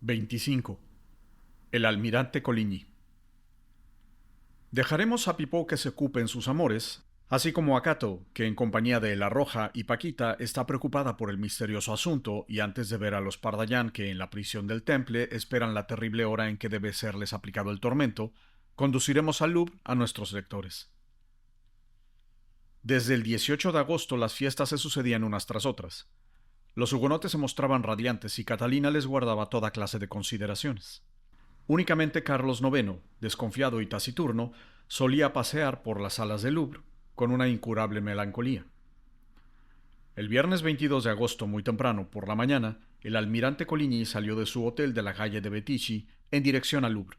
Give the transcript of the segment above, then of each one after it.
25. El almirante Coligny. Dejaremos a Pipo que se ocupe en sus amores, así como a Cato, que en compañía de La Roja y Paquita está preocupada por el misterioso asunto y antes de ver a los Pardallán que en la prisión del Temple esperan la terrible hora en que debe serles aplicado el tormento, conduciremos al Louvre a nuestros lectores. Desde el 18 de agosto las fiestas se sucedían unas tras otras. Los hugonotes se mostraban radiantes y Catalina les guardaba toda clase de consideraciones. Únicamente Carlos IX, desconfiado y taciturno, solía pasear por las salas del Louvre con una incurable melancolía. El viernes 22 de agosto, muy temprano, por la mañana, el almirante Coligny salió de su hotel de la calle de Bettichy en dirección al Louvre.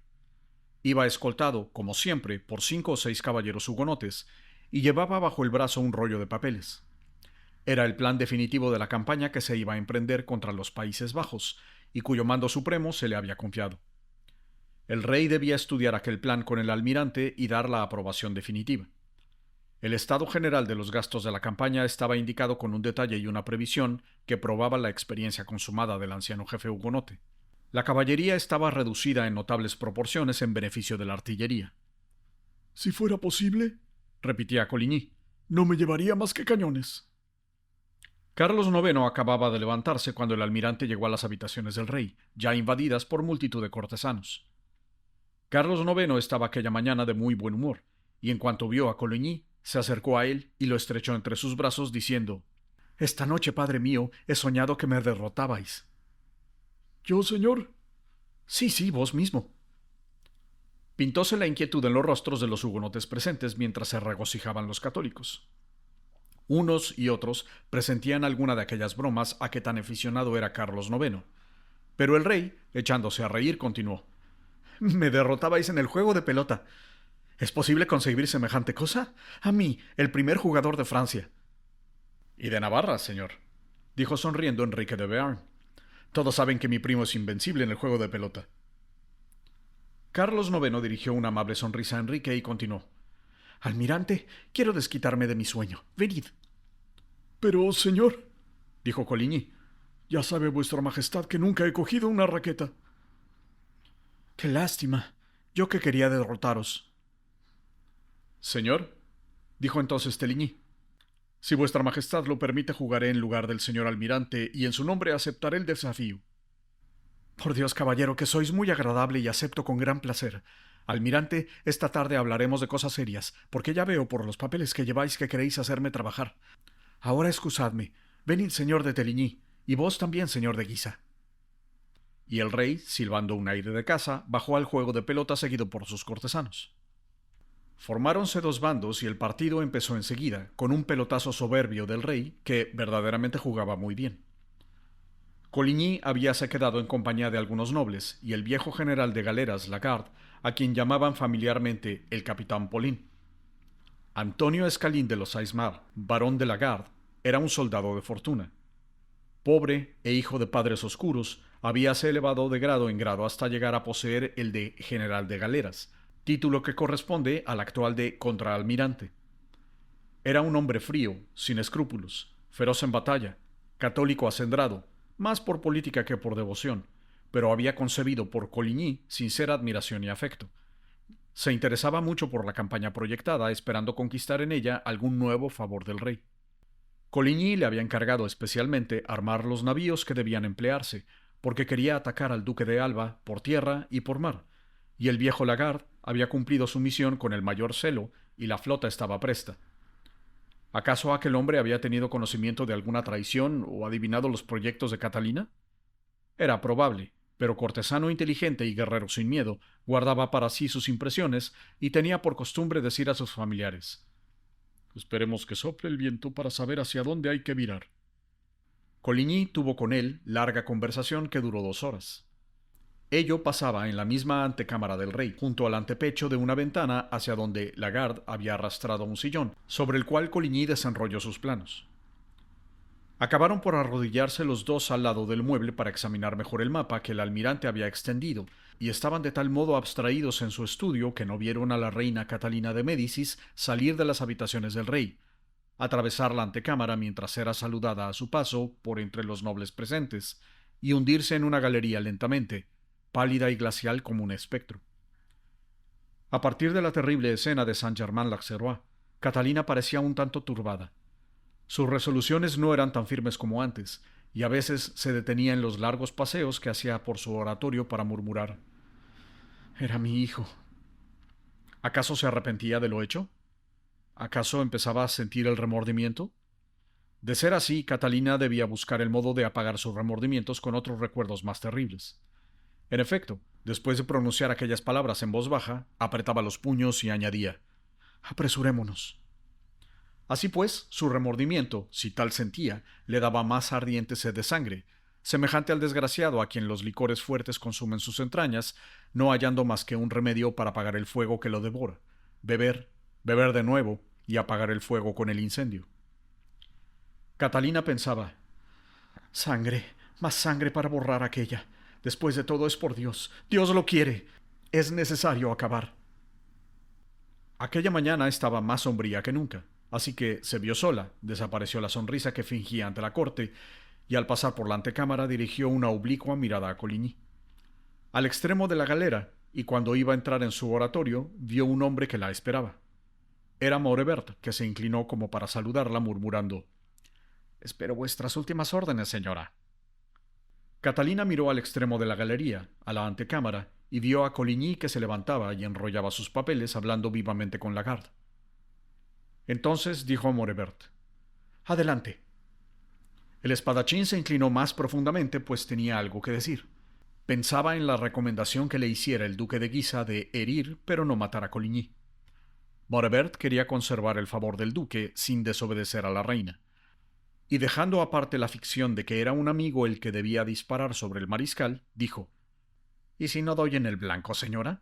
Iba escoltado, como siempre, por 5 o 6 caballeros hugonotes y llevaba bajo el brazo un rollo de papeles. Era el plan definitivo de la campaña que se iba a emprender contra los Países Bajos y cuyo mando supremo se le había confiado. El rey debía estudiar aquel plan con el almirante y dar la aprobación definitiva. El estado general de los gastos de la campaña estaba indicado con un detalle y una previsión que probaba la experiencia consumada del anciano jefe hugonote. La caballería estaba reducida en notables proporciones en beneficio de la artillería. Si fuera posible, repetía Coligny, no me llevaría más que cañones. Carlos IX acababa de levantarse cuando el almirante llegó a las habitaciones del rey, ya invadidas por multitud de cortesanos. Carlos IX estaba aquella mañana de muy buen humor, y en cuanto vio a Coligny, se acercó a él y lo estrechó entre sus brazos, diciendo: «Esta noche, padre mío, he soñado que me derrotabais». ¿Yo, señor? Sí, vos mismo. Pintóse la inquietud en los rostros de los hugonotes presentes mientras se regocijaban los católicos. Unos y otros presentían alguna de aquellas bromas a que tan aficionado era Carlos IX. Pero el rey, echándose a reír, continuó: «Me derrotabais en el juego de pelota. ¿Es posible conseguir semejante cosa? A mí, el primer jugador de Francia». «Y de Navarra, señor», dijo sonriendo Enrique de Bearn. «Todos saben que mi primo es invencible en el juego de pelota». Carlos IX dirigió una amable sonrisa a Enrique y continuó: «Almirante, quiero desquitarme de mi sueño. Venid». «Pero, señor», dijo Coligny, «ya sabe vuestra majestad que nunca he cogido una raqueta». «Qué lástima. Yo que quería derrotaros». «Señor», dijo entonces Teligny, «si vuestra majestad lo permite, jugaré en lugar del señor almirante y en su nombre aceptaré el desafío». «Por Dios, caballero, que sois muy agradable y acepto con gran placer. Almirante, esta tarde hablaremos de cosas serias, porque ya veo por los papeles que lleváis que queréis hacerme trabajar. Ahora excusadme. Venid, señor de Teligny, y vos también, señor de Guisa». Y el rey, silbando un aire de caza, bajó al juego de pelota seguido por sus cortesanos. Formáronse dos bandos y el partido empezó enseguida, con un pelotazo soberbio del rey, que verdaderamente jugaba muy bien. Coligny habíase quedado en compañía de algunos nobles y el viejo general de galeras Lagarde, a quien llamaban familiarmente el capitán Paulin. Antonio Escalín de los Aismar, barón de Lagarde, era un soldado de fortuna. Pobre e hijo de padres oscuros, habíase elevado de grado en grado hasta llegar a poseer el de general de galeras, título que corresponde al actual de contraalmirante. Era un hombre frío, sin escrúpulos, feroz en batalla, católico acendrado, más por política que por devoción, pero había concebido por Coligny sincera admiración y afecto. Se interesaba mucho por la campaña proyectada, esperando conquistar en ella algún nuevo favor del rey. Coligny le había encargado especialmente armar los navíos que debían emplearse, porque quería atacar al duque de Alba por tierra y por mar, y el viejo Lagarde había cumplido su misión con el mayor celo y la flota estaba presta. ¿Acaso aquel hombre había tenido conocimiento de alguna traición o adivinado los proyectos de Catalina? Era probable, pero cortesano inteligente y guerrero sin miedo, guardaba para sí sus impresiones y tenía por costumbre decir a sus familiares: «Esperemos que sople el viento para saber hacia dónde hay que virar». Coligny tuvo con él larga conversación que duró 2 horas. Ello pasaba en la misma antecámara del rey, junto al antepecho de una ventana hacia donde Lagarde había arrastrado un sillón, sobre el cual Coligny desenrolló sus planos. Acabaron por arrodillarse los dos al lado del mueble para examinar mejor el mapa que el almirante había extendido, y estaban de tal modo abstraídos en su estudio que no vieron a la reina Catalina de Médicis salir de las habitaciones del rey, atravesar la antecámara mientras era saludada a su paso por entre los nobles presentes, y hundirse en una galería lentamente, pálida y glacial como un espectro. A partir de la terrible escena de Saint-Germain-l'Auxerrois, Catalina parecía un tanto turbada. Sus resoluciones no eran tan firmes como antes, y a veces se detenía en los largos paseos que hacía por su oratorio para murmurar: «Era mi hijo». ¿Acaso se arrepentía de lo hecho? ¿Acaso empezaba a sentir el remordimiento? De ser así, Catalina debía buscar el modo de apagar sus remordimientos con otros recuerdos más terribles. En efecto, después de pronunciar aquellas palabras en voz baja, apretaba los puños y añadía: «Apresurémonos». Así pues, su remordimiento, si tal sentía, le daba más ardiente sed de sangre, semejante al desgraciado a quien los licores fuertes consumen sus entrañas, no hallando más que un remedio para apagar el fuego que lo devora: beber, beber de nuevo y apagar el fuego con el incendio. Catalina pensaba: «Sangre, más sangre para borrar aquella. Después de todo es por Dios. Dios lo quiere. Es necesario acabar». Aquella mañana estaba más sombría que nunca, así que se vio sola, desapareció la sonrisa que fingía ante la corte, y al pasar por la antecámara dirigió una oblicua mirada a Coligny. Al extremo de la galera, y cuando iba a entrar en su oratorio, vio un hombre que la esperaba. Era Maurebert, que se inclinó como para saludarla, murmurando: «Espero vuestras últimas órdenes, señora». Catalina miró al extremo de la galería, a la antecámara, y vio a Coligny que se levantaba y enrollaba sus papeles hablando vivamente con Lagarde. Entonces dijo a Maurebert: «Adelante». El espadachín se inclinó más profundamente, pues tenía algo que decir. Pensaba en la recomendación que le hiciera el duque de Guisa de herir pero no matar a Coligny. Maurebert quería conservar el favor del duque sin desobedecer a la reina, y dejando aparte la ficción de que era un amigo el que debía disparar sobre el mariscal, dijo: «¿Y si no doy en el blanco, señora?».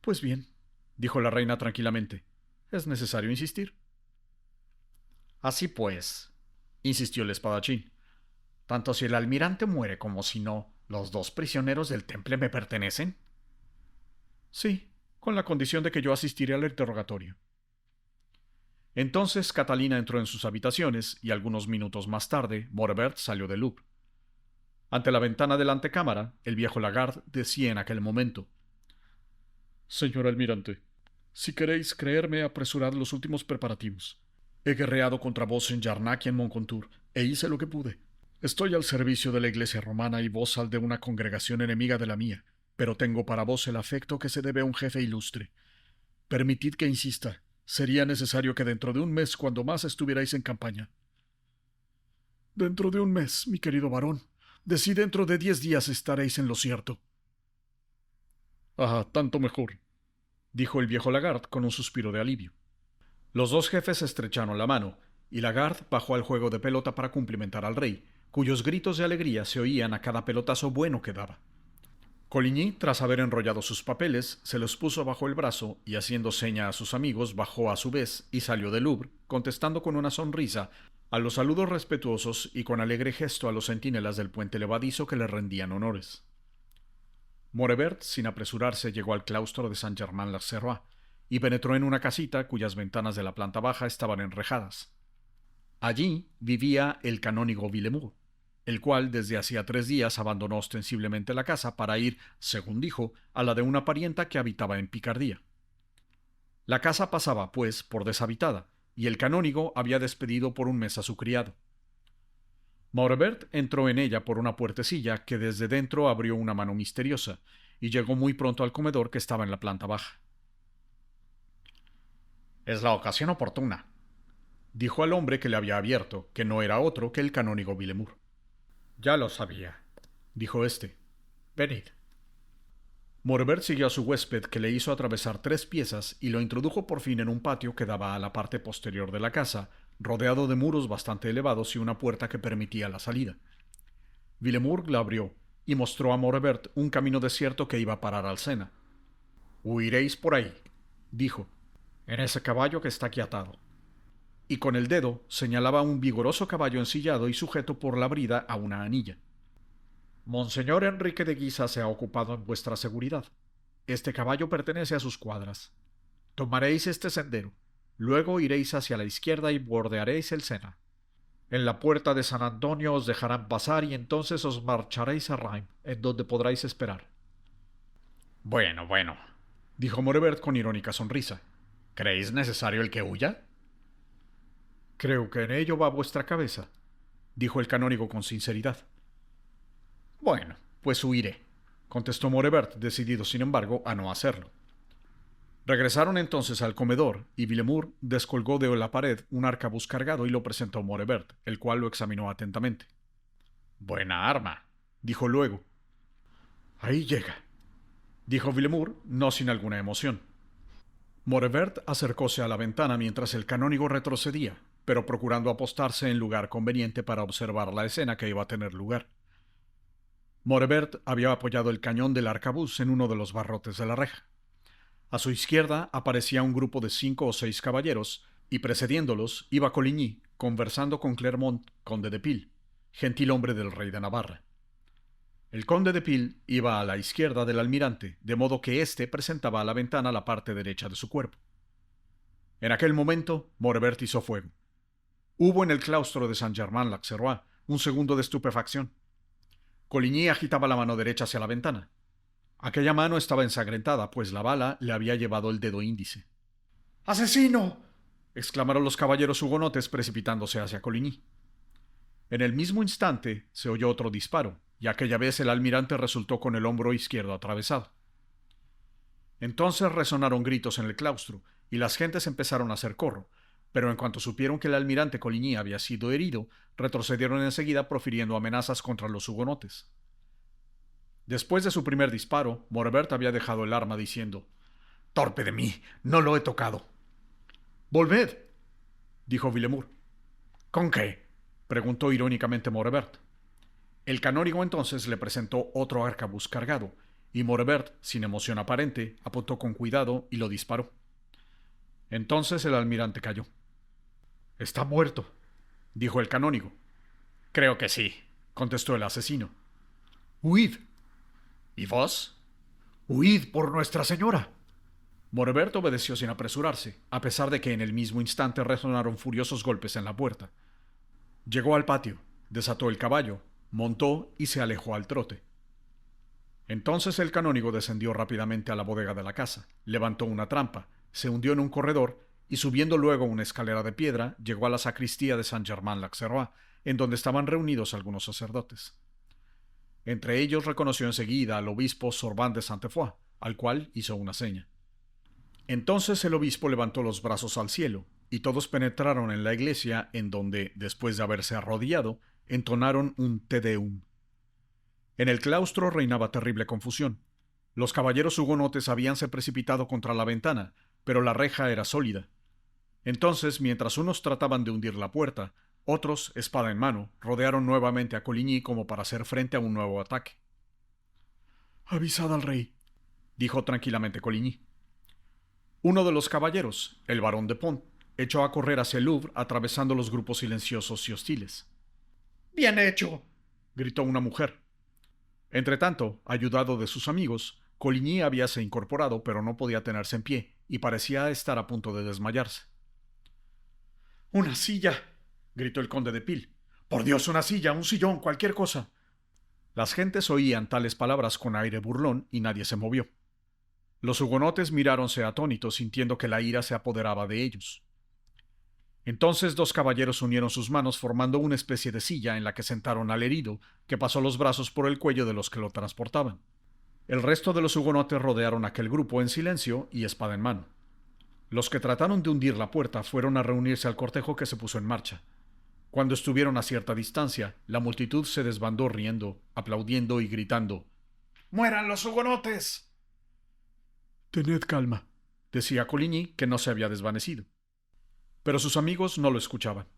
«Pues bien», dijo la reina tranquilamente, «es necesario insistir». «Así pues», insistió el espadachín, «tanto si el almirante muere como si no, ¿los dos prisioneros del temple me pertenecen?». «Sí, con la condición de que yo asistiré al interrogatorio». Entonces Catalina entró en sus habitaciones y algunos minutos más tarde Maurebert salió del Louvre. Ante la ventana de la antecámara, el viejo Lagarde decía en aquel momento: «Señor almirante, si queréis creerme, apresurad los últimos preparativos. He guerreado contra vos en Jarnac y en Moncontour, e hice lo que pude. Estoy al servicio de la Iglesia romana y vos al de una congregación enemiga de la mía, pero tengo para vos el afecto que se debe a un jefe ilustre. Permitid que insista. Sería necesario que dentro de un mes, cuando más, estuvierais en campaña». «Dentro de un mes, mi querido varón. De si dentro de 10 días estaréis en lo cierto». «Ah, tanto mejor», dijo el viejo Lagarde con un suspiro de alivio. Los dos jefes estrecharon la mano, y Lagarde bajó al juego de pelota para cumplimentar al rey, cuyos gritos de alegría se oían a cada pelotazo bueno que daba. Coligny, tras haber enrollado sus papeles, se los puso bajo el brazo y, haciendo seña a sus amigos, bajó a su vez y salió del Louvre, contestando con una sonrisa a los saludos respetuosos y con alegre gesto a los centinelas del puente levadizo que le rendían honores. Maurebert, sin apresurarse, llegó al claustro de Saint-Germain-l'Auxerrois y penetró en una casita cuyas ventanas de la planta baja estaban enrejadas. Allí vivía el canónigo Villemur, el cual desde hacía 3 días abandonó ostensiblemente la casa para ir, según dijo, a la de una parienta que habitaba en Picardía. La casa pasaba, pues, por deshabitada, y el canónigo había despedido por un mes a su criado. Maurebert entró en ella por una puertecilla que desde dentro abrió una mano misteriosa, y llegó muy pronto al comedor que estaba en la planta baja. «Es la ocasión oportuna», dijo al hombre que le había abierto, que no era otro que el canónigo Villemur. «Ya lo sabía», dijo éste. «Venid». Maurebert siguió a su huésped, que le hizo atravesar 3 piezas y lo introdujo por fin en un patio que daba a la parte posterior de la casa, rodeado de muros bastante elevados y una puerta que permitía la salida. Villemur la abrió y mostró a Maurebert un camino desierto que iba a parar al Sena. «Huiréis por ahí», dijo, «en ese caballo que está aquí atado». Y con el dedo señalaba un vigoroso caballo ensillado y sujeto por la brida a una anilla. «Monseñor Enrique de Guisa se ha ocupado en vuestra seguridad. Este caballo pertenece a sus cuadras. Tomaréis este sendero, luego iréis hacia la izquierda y bordearéis el Sena. En la puerta de San Antonio os dejarán pasar y entonces os marcharéis a Reims, en donde podráis esperar. Bueno, bueno, dijo Morevert con irónica sonrisa. ¿Creéis necesario el que huya? Creo que en ello va vuestra cabeza, dijo el canónigo con sinceridad. Bueno, pues huiré, contestó Morevert, decidido, sin embargo, a no hacerlo. Regresaron entonces al comedor, y Villemur descolgó de la pared un arcabuz cargado y lo presentó a Morevert, el cual lo examinó atentamente. Buena arma, dijo luego. Ahí llega, dijo Villemur, no sin alguna emoción. Morevert acercóse a la ventana mientras el canónigo retrocedía, pero procurando apostarse en lugar conveniente para observar la escena que iba a tener lugar. Morevert había apoyado el cañón del arcabuz en uno de los barrotes de la reja. A su izquierda aparecía un grupo de 5 o 6 caballeros, y precediéndolos iba Coligny, conversando con Clermont, conde de Pile, gentilhombre del rey de Navarra. El conde de Pile iba a la izquierda del almirante, de modo que éste presentaba a la ventana la parte derecha de su cuerpo. En aquel momento, Morevert hizo fuego. Hubo en el claustro de Saint-Germain-l'Auxerrois un segundo de estupefacción. Coligny agitaba la mano derecha hacia la ventana. Aquella mano estaba ensangrentada, pues la bala le había llevado el dedo índice. ¡Asesino! Exclamaron los caballeros hugonotes precipitándose hacia Coligny. En el mismo instante se oyó otro disparo, y aquella vez el almirante resultó con el hombro izquierdo atravesado. Entonces resonaron gritos en el claustro, y las gentes empezaron a hacer corro, pero en cuanto supieron que el almirante Coligny había sido herido, retrocedieron enseguida profiriendo amenazas contra los hugonotes. Después de su primer disparo, Morevert había dejado el arma diciendo: «Torpe de mí, no lo he tocado». «Volved», dijo Villemur. «¿Con qué?», preguntó irónicamente Morevert. El canónigo entonces le presentó otro arcabuz cargado, y Morevert, sin emoción aparente, apuntó con cuidado y lo disparó. Entonces el almirante cayó. «Está muerto», dijo el canónigo. «Creo que sí», contestó el asesino. «Huid». «¿Y vos?» «Huid por Nuestra Señora». Morevert obedeció sin apresurarse, a pesar de que en el mismo instante resonaron furiosos golpes en la puerta. Llegó al patio, desató el caballo, montó y se alejó al trote. Entonces el canónigo descendió rápidamente a la bodega de la casa, levantó una trampa, se hundió en un corredor y, subiendo luego una escalera de piedra, llegó a la sacristía de Saint-Germain-l'Auxerrois, en donde estaban reunidos algunos sacerdotes. Entre ellos reconoció enseguida al obispo Sorbán de Sainte-Foy, al cual hizo una seña. Entonces el obispo levantó los brazos al cielo, y todos penetraron en la iglesia, en donde, después de haberse arrodillado, entonaron un Te Deum. En el claustro reinaba terrible confusión. Los caballeros hugonotes habíanse precipitado contra la ventana, pero la reja era sólida. Entonces, mientras unos trataban de hundir la puerta, otros, espada en mano, rodearon nuevamente a Coligny como para hacer frente a un nuevo ataque. «Avisad al rey», dijo tranquilamente Coligny. Uno de los caballeros, el barón de Pont, echó a correr hacia el Louvre atravesando los grupos silenciosos y hostiles. «¡Bien hecho!», gritó una mujer. Entretanto, ayudado de sus amigos, Coligny habíase incorporado, pero no podía tenerse en pie, y parecía estar a punto de desmayarse. «¡Una silla!», gritó el conde de Pile. «¡Por Dios, una silla, un sillón, cualquier cosa!». Las gentes oían tales palabras con aire burlón y nadie se movió. Los hugonotes miráronse atónitos, sintiendo que la ira se apoderaba de ellos. Entonces 2 caballeros unieron sus manos formando una especie de silla en la que sentaron al herido, que pasó los brazos por el cuello de los que lo transportaban. El resto de los hugonotes rodearon aquel grupo en silencio y espada en mano. Los que trataron de hundir la puerta fueron a reunirse al cortejo que se puso en marcha. Cuando estuvieron a cierta distancia, la multitud se desbandó riendo, aplaudiendo y gritando: «¡Mueran los hugonotes!». «Tened calma», decía Coligny, que no se había desvanecido. Pero sus amigos no lo escuchaban.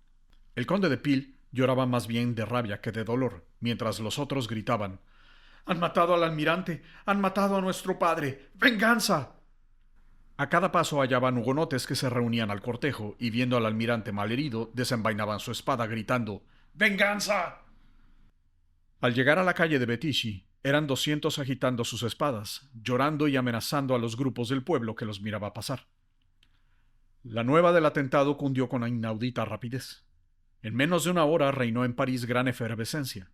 El conde de Pile lloraba más bien de rabia que de dolor, mientras los otros gritaban: «¡Han matado al almirante! ¡Han matado a nuestro padre! ¡Venganza!». A cada paso hallaban hugonotes que se reunían al cortejo y, viendo al almirante malherido, desenvainaban su espada gritando: «¡Venganza!». Al llegar a la calle de Bettichy, eran 200 agitando sus espadas, llorando y amenazando a los grupos del pueblo que los miraba pasar. La nueva del atentado cundió con inaudita rapidez. En menos de una hora reinó en París gran efervescencia.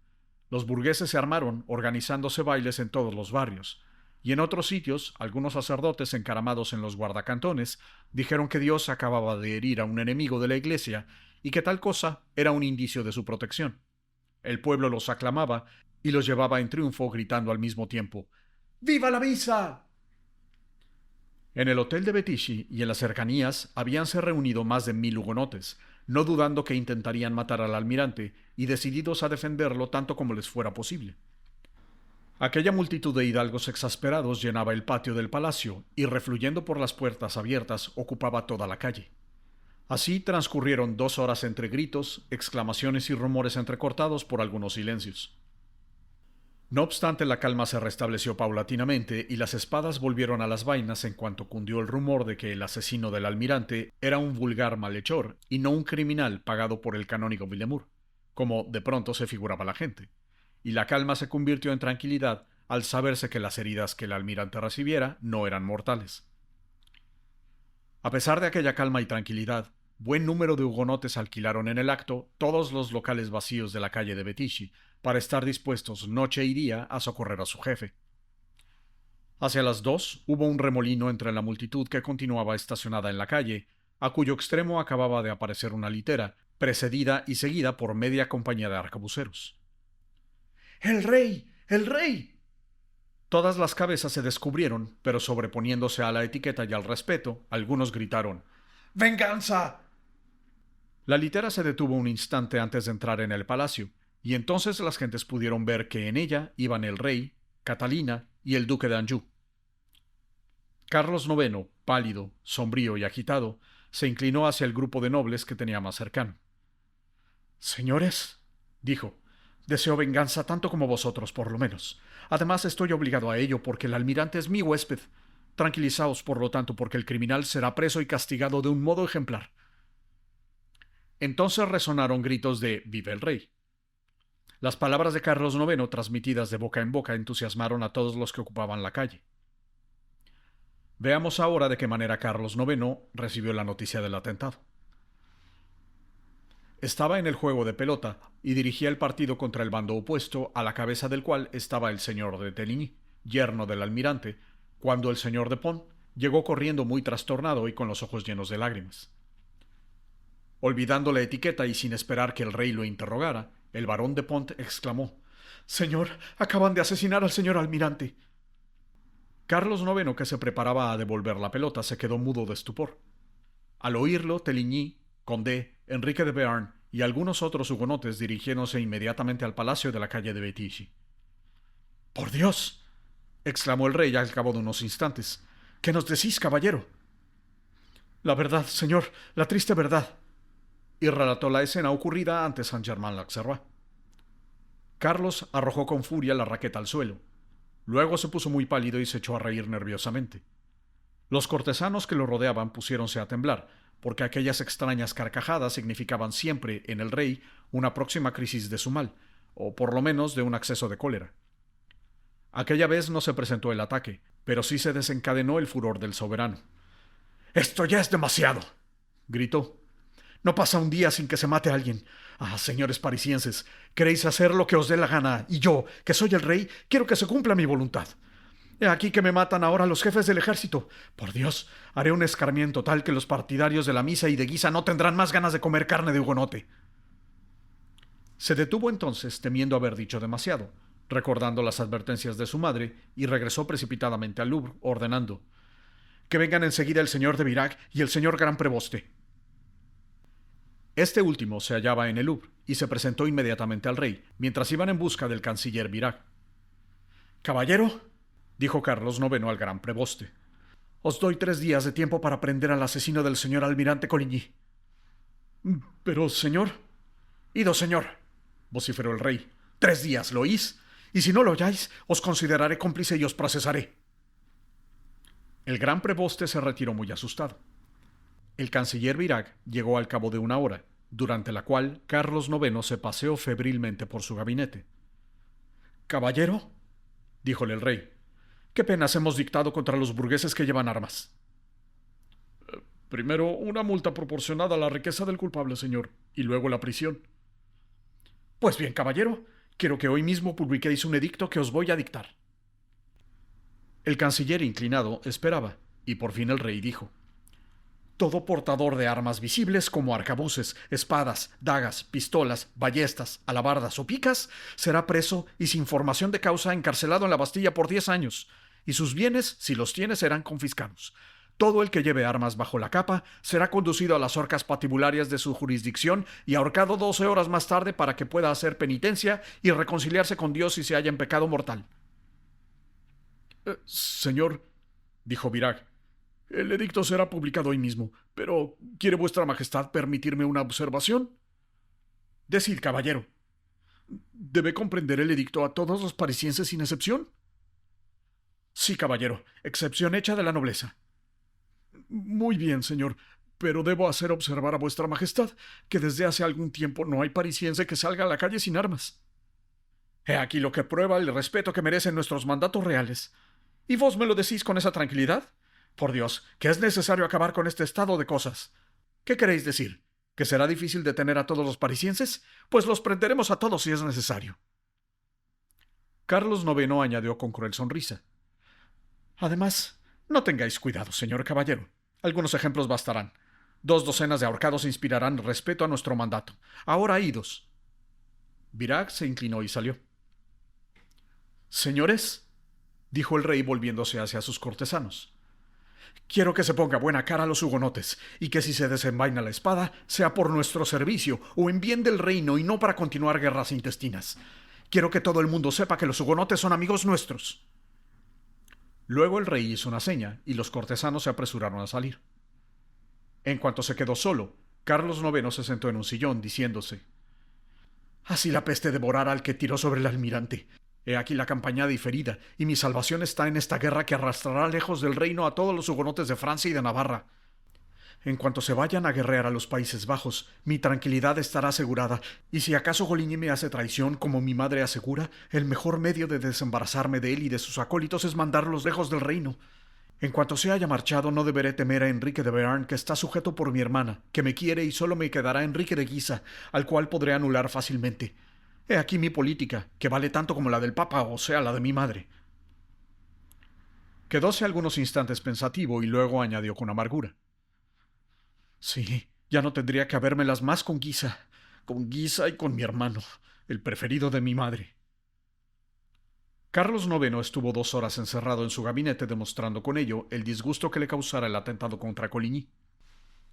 Los burgueses se armaron, organizándose bailes en todos los barrios, y en otros sitios algunos sacerdotes encaramados en los guardacantones dijeron que Dios acababa de herir a un enemigo de la Iglesia y que tal cosa era un indicio de su protección. El pueblo los aclamaba y los llevaba en triunfo gritando al mismo tiempo: ¡Viva la misa! En el hotel de Bettichy y en las cercanías habíanse reunido más de 1000 hugonotes, no dudando que intentarían matar al almirante y decididos a defenderlo tanto como les fuera posible. Aquella multitud de hidalgos exasperados llenaba el patio del palacio y, refluyendo por las puertas abiertas, ocupaba toda la calle. Así transcurrieron 2 horas entre gritos, exclamaciones y rumores entrecortados por algunos silencios. No obstante, la calma se restableció paulatinamente y las espadas volvieron a las vainas en cuanto cundió el rumor de que el asesino del almirante era un vulgar malhechor y no un criminal pagado por el canónigo Villemur, como de pronto se figuraba la gente, y la calma se convirtió en tranquilidad al saberse que las heridas que el almirante recibiera no eran mortales. A pesar de aquella calma y tranquilidad, buen número de hugonotes alquilaron en el acto todos los locales vacíos de la calle de Bettichy para estar dispuestos noche y día a socorrer a su jefe. Hacia las 2 hubo un remolino entre la multitud que continuaba estacionada en la calle, a cuyo extremo acababa de aparecer una litera, precedida y seguida por media compañía de arcabuceros. ¡El rey! ¡El rey! Todas las cabezas se descubrieron, pero sobreponiéndose a la etiqueta y al respeto, algunos gritaron: ¡Venganza! La litera se detuvo un instante antes de entrar en el palacio, y entonces las gentes pudieron ver que en ella iban el rey, Catalina y el duque de Anjou. Carlos IX, pálido, sombrío y agitado, se inclinó hacia el grupo de nobles que tenía más cercano. «Señores», dijo, «deseo venganza tanto como vosotros, por lo menos. Además, estoy obligado a ello porque el almirante es mi huésped. Tranquilizaos, por lo tanto, porque el criminal será preso y castigado de un modo ejemplar». Entonces resonaron gritos de «¡Vive el rey!». Las palabras de Carlos IX, transmitidas de boca en boca, entusiasmaron a todos los que ocupaban la calle. Veamos ahora de qué manera Carlos IX recibió la noticia del atentado. Estaba en el juego de pelota y dirigía el partido contra el bando opuesto, a la cabeza del cual estaba el señor de Teligny, yerno del almirante, cuando el señor de Pont llegó corriendo muy trastornado y con los ojos llenos de lágrimas. Olvidando la etiqueta y sin esperar que el rey lo interrogara, el barón de Pont exclamó: «Señor, acaban de asesinar al señor almirante». Carlos IX, que se preparaba a devolver la pelota, se quedó mudo de estupor. Al oírlo, Teligny, Condé, Enrique de Bearn y algunos otros hugonotes dirigiéndose inmediatamente al palacio de la calle de Bettichy. «¡Por Dios!», exclamó el rey al cabo de unos instantes. «¿Qué nos decís, caballero?». «La verdad, señor, la triste verdad», y relató la escena ocurrida ante Saint-Germain-l'Auxerrois. Carlos arrojó con furia la raqueta al suelo. Luego se puso muy pálido y se echó a reír nerviosamente. Los cortesanos que lo rodeaban pusiéronse a temblar, porque aquellas extrañas carcajadas significaban siempre en el rey una próxima crisis de su mal, o por lo menos de un acceso de cólera. Aquella vez no se presentó el ataque, pero sí se desencadenó el furor del soberano. «¡Esto ya es demasiado!», gritó. «No pasa un día sin que se mate a alguien. Ah, señores parisienses, queréis hacer lo que os dé la gana, y yo, que soy el rey, quiero que se cumpla mi voluntad. He aquí que me matan ahora los jefes del ejército. Por Dios, haré un escarmiento tal que los partidarios de la misa y de Guisa no tendrán más ganas de comer carne de hugonote». Se detuvo entonces, temiendo haber dicho demasiado, recordando las advertencias de su madre, y regresó precipitadamente al Louvre, ordenando: «Que vengan enseguida el señor de Virac y el señor gran preboste». Este último se hallaba en el Louvre y se presentó inmediatamente al rey, mientras iban en busca del canciller Virac. «Caballero», dijo Carlos IX al gran preboste, «os doy 3 días de tiempo para prender al asesino del señor almirante Coligny». «Pero, señor». «Ido, señor», vociferó el rey. «3 días, ¿lo oís? Y si no lo halláis, os consideraré cómplice y os procesaré». El gran preboste se retiró muy asustado. El canciller Virac llegó al cabo de 1 hora, durante la cual Carlos IX se paseó febrilmente por su gabinete. «Caballero», díjole el rey, «¿qué penas hemos dictado contra los burgueses que llevan armas?». Primero, una multa proporcionada a la riqueza del culpable, señor, y luego la prisión. Pues bien, caballero, quiero que hoy mismo publiquéis un edicto que os voy a dictar. El canciller inclinado esperaba, y por fin el rey dijo: todo portador de armas visibles como arcabuces, espadas, dagas, pistolas, ballestas, alabardas o picas será preso y sin formación de causa encarcelado en la Bastilla por 10 años, y sus bienes, si los tiene, serán confiscados. Todo el que lleve armas bajo la capa será conducido a las horcas patibularias de su jurisdicción y ahorcado 12 horas más tarde para que pueda hacer penitencia y reconciliarse con Dios si se halla en pecado mortal. Señor, dijo Virag, el edicto será publicado hoy mismo, pero ¿quiere vuestra majestad permitirme una observación? Decid, caballero. ¿Debe comprender el edicto a todos los parisienses sin excepción? Sí, caballero, excepción hecha de la nobleza. Muy bien, señor, pero debo hacer observar a vuestra majestad que desde hace algún tiempo no hay parisiense que salga a la calle sin armas. He aquí lo que prueba el respeto que merecen nuestros mandatos reales. ¿Y vos me lo decís con esa tranquilidad? Por Dios, que es necesario acabar con este estado de cosas. ¿Qué queréis decir? ¿Que será difícil detener a todos los parisienses? Pues los prenderemos a todos si es necesario. Carlos IX añadió con cruel sonrisa: además, no tengáis cuidado, señor caballero. Algunos ejemplos bastarán. 2 docenas de ahorcados inspirarán respeto a nuestro mandato. Ahora idos. Virag se inclinó y salió. Señores, dijo el rey volviéndose hacia sus cortesanos, quiero que se ponga buena cara a los hugonotes, y que si se desenvaina la espada, sea por nuestro servicio o en bien del reino y no para continuar guerras intestinas. Quiero que todo el mundo sepa que los hugonotes son amigos nuestros. Luego el rey hizo una seña, y los cortesanos se apresuraron a salir. En cuanto se quedó solo, Carlos IX se sentó en un sillón, diciéndose: así la peste devorara al que tiró sobre el almirante. He aquí la campaña diferida, y mi salvación está en esta guerra que arrastrará lejos del reino a todos los hugonotes de Francia y de Navarra. En cuanto se vayan a guerrear a los Países Bajos, mi tranquilidad estará asegurada, y si acaso Coligny me hace traición, como mi madre asegura, el mejor medio de desembarazarme de él y de sus acólitos es mandarlos lejos del reino. En cuanto se haya marchado, no deberé temer a Enrique de Bearn, que está sujeto por mi hermana, que me quiere, y solo me quedará Enrique de Guisa, al cual podré anular fácilmente. He aquí mi política, que vale tanto como la del Papa, o sea, la de mi madre. Quedóse algunos instantes pensativo y luego añadió con amargura: sí, ya no tendría que habérmelas más con Guisa y con mi hermano, el preferido de mi madre. Carlos IX estuvo 2 horas encerrado en su gabinete, demostrando con ello el disgusto que le causara el atentado contra Coligny.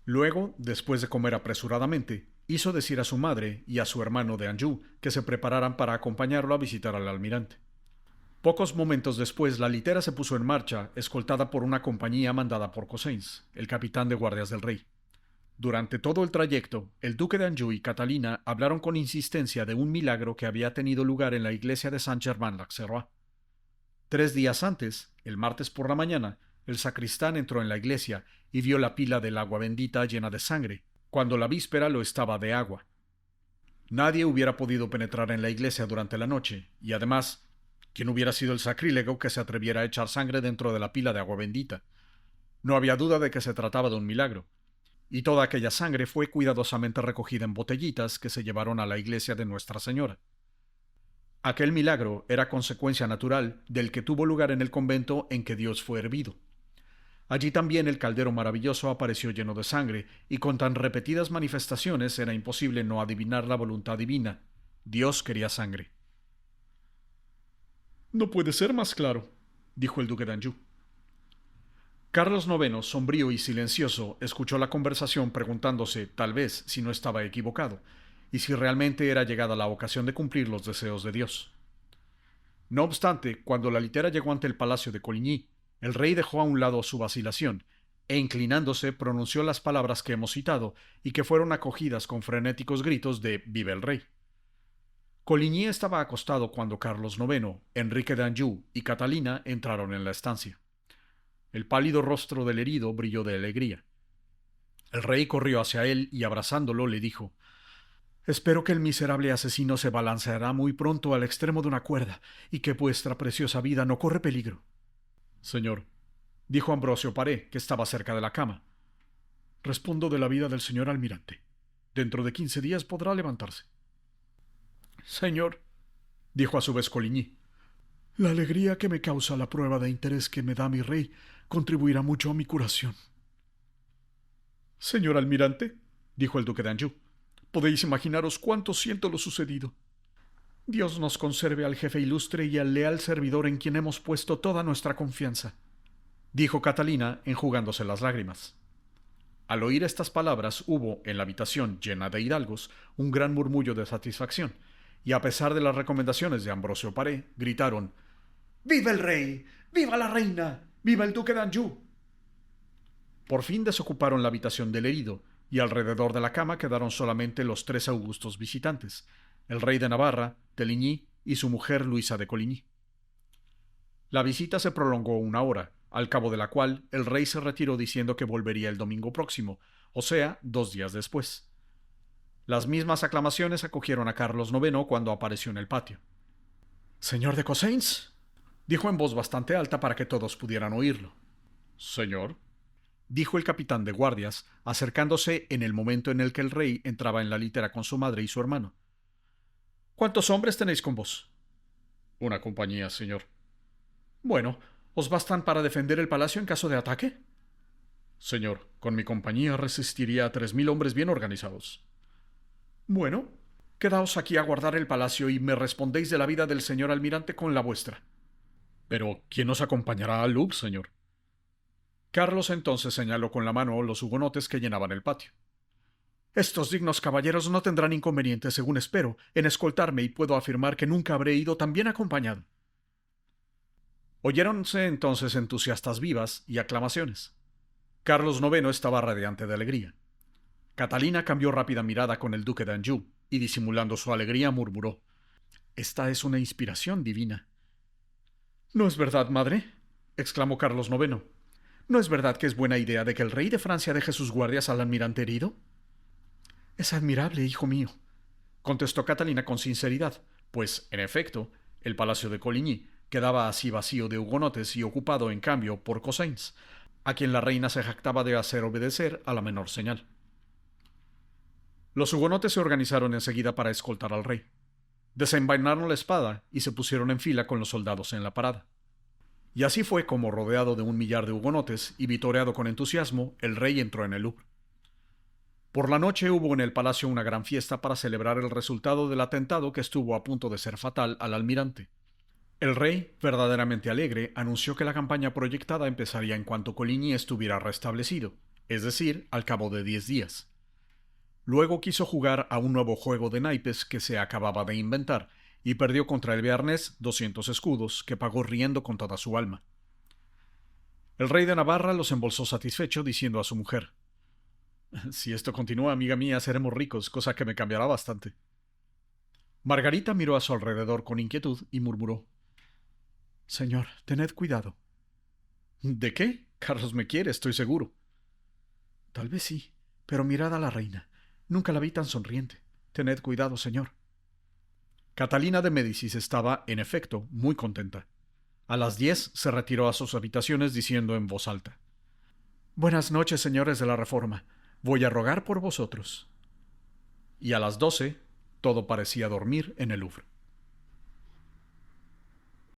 Luego, después de comer apresuradamente, hizo decir a su madre y a su hermano de Anjou que se prepararan para acompañarlo a visitar al almirante. Pocos momentos después, la litera se puso en marcha, escoltada por una compañía mandada por Cossens, el capitán de guardias del rey. Durante todo el trayecto, el duque de Anjou y Catalina hablaron con insistencia de un milagro que había tenido lugar en la iglesia de Saint-Germain-l'Auxerrois. 3 días antes, el martes por la mañana, el sacristán entró en la iglesia y vio la pila del agua bendita llena de sangre, cuando la víspera lo estaba de agua. Nadie hubiera podido penetrar en la iglesia durante la noche, y además, ¿quién hubiera sido el sacrílego que se atreviera a echar sangre dentro de la pila de agua bendita? No había duda de que se trataba de un milagro, y toda aquella sangre fue cuidadosamente recogida en botellitas que se llevaron a la iglesia de Nuestra Señora. Aquel milagro era consecuencia natural del que tuvo lugar en el convento en que Dios fue hervido. Allí también el caldero maravilloso apareció lleno de sangre, y con tan repetidas manifestaciones era imposible no adivinar la voluntad divina. Dios quería sangre. No puede ser más claro, dijo el duque de Anjou. Carlos IX, sombrío y silencioso, escuchó la conversación preguntándose, tal vez, si no estaba equivocado, y si realmente era llegada la ocasión de cumplir los deseos de Dios. No obstante, cuando la litera llegó ante el palacio de Coligny, el rey dejó a un lado su vacilación, e inclinándose pronunció las palabras que hemos citado y que fueron acogidas con frenéticos gritos de «Vive el rey». Coligny estaba acostado cuando Carlos IX, Enrique de Anjou y Catalina entraron en la estancia. El pálido rostro del herido brilló de alegría. El rey corrió hacia él y abrazándolo le dijo: «Espero que el miserable asesino se balanceará muy pronto al extremo de una cuerda y que vuestra preciosa vida no corre peligro». «Señor», dijo Ambrosio Paré, que estaba cerca de la cama, Respondo de la vida del señor almirante. Dentro de 15 días podrá levantarse. Señor, dijo a su vez Coligny, la alegría que me causa la prueba de interés que me da mi rey contribuirá mucho a mi curación. Señor almirante, dijo el duque de Anjou, podéis imaginaros cuánto siento lo sucedido. Dios nos conserve al jefe ilustre y al leal servidor en quien hemos puesto toda nuestra confianza, dijo Catalina enjugándose las lágrimas. Al oír estas palabras hubo, en la habitación llena de hidalgos, un gran murmullo de satisfacción, y a pesar de las recomendaciones de Ambrosio Paré, gritaron «¡Viva el rey! ¡Viva la reina! ¡Viva el duque de Anjou!». Por fin desocuparon la habitación del herido, y alrededor de la cama quedaron solamente los 3 augustos visitantes, el rey de Navarra, Teligny y su mujer Luisa de Coligny. La visita se prolongó 1 hora, al cabo de la cual el rey se retiró diciendo que volvería el domingo próximo, o sea, 2 días después. Las mismas aclamaciones acogieron a Carlos IX cuando apareció en el patio. «Señor de Cossens», dijo en voz bastante alta para que todos pudieran oírlo. «Señor», dijo el capitán de guardias, acercándose en el momento en el que el rey entraba en la litera con su madre y su hermano. «¿Cuántos hombres tenéis con vos?» «Una compañía, señor». «Bueno, ¿os bastan para defender el palacio en caso de ataque?» «Señor, con mi compañía resistiría a 3000 hombres bien organizados». «Bueno, quedaos aquí a guardar el palacio y me respondéis de la vida del señor almirante con la vuestra». «Pero, ¿quién os acompañará al Louvre, señor?» Carlos entonces señaló con la mano los hugonotes que llenaban el patio. «Estos dignos caballeros no tendrán inconveniente, según espero, en escoltarme y puedo afirmar que nunca habré ido tan bien acompañado». Oyéronse entonces entusiastas vivas y aclamaciones. Carlos IX estaba radiante de alegría. Catalina cambió rápida mirada con el duque de Anjou y, disimulando su alegría, murmuró: «Esta es una inspiración divina». «¿No es verdad, madre?», exclamó Carlos IX. «¿No es verdad que es buena idea de que el rey de Francia deje sus guardias al almirante herido?» «Es admirable, hijo mío», contestó Catalina con sinceridad, pues, en efecto, el palacio de Coligny quedaba así vacío de hugonotes y ocupado, en cambio, por Cossens, a quien la reina se jactaba de hacer obedecer a la menor señal. Los hugonotes se organizaron enseguida para escoltar al rey. Desenvainaron la espada y se pusieron en fila con los soldados en la parada. Y así fue como, rodeado de 1 millar de hugonotes y vitoreado con entusiasmo, el rey entró en el Louvre. Por la noche hubo en el palacio una gran fiesta para celebrar el resultado del atentado que estuvo a punto de ser fatal al almirante. El rey, verdaderamente alegre, anunció que la campaña proyectada empezaría en cuanto Coligny estuviera restablecido, es decir, al cabo de 10 días. Luego quiso jugar a un nuevo juego de naipes que se acababa de inventar, y perdió contra el Bearnés 200 escudos, que pagó riendo con toda su alma. El rey de Navarra los embolsó satisfecho, diciendo a su mujer: «Si esto continúa, amiga mía, seremos ricos, cosa que me cambiará bastante». Margarita miró a su alrededor con inquietud y murmuró: «Señor, tened cuidado». «¿De qué? Carlos me quiere, estoy seguro». «Tal vez sí, pero mirad a la reina. Nunca la vi tan sonriente. Tened cuidado, señor». Catalina de Médicis estaba, en efecto, muy contenta. A las 10 se retiró a sus habitaciones diciendo en voz alta: «Buenas noches, señores de la Reforma. Voy a rogar por vosotros». Y a las 12 todo parecía dormir en el Louvre.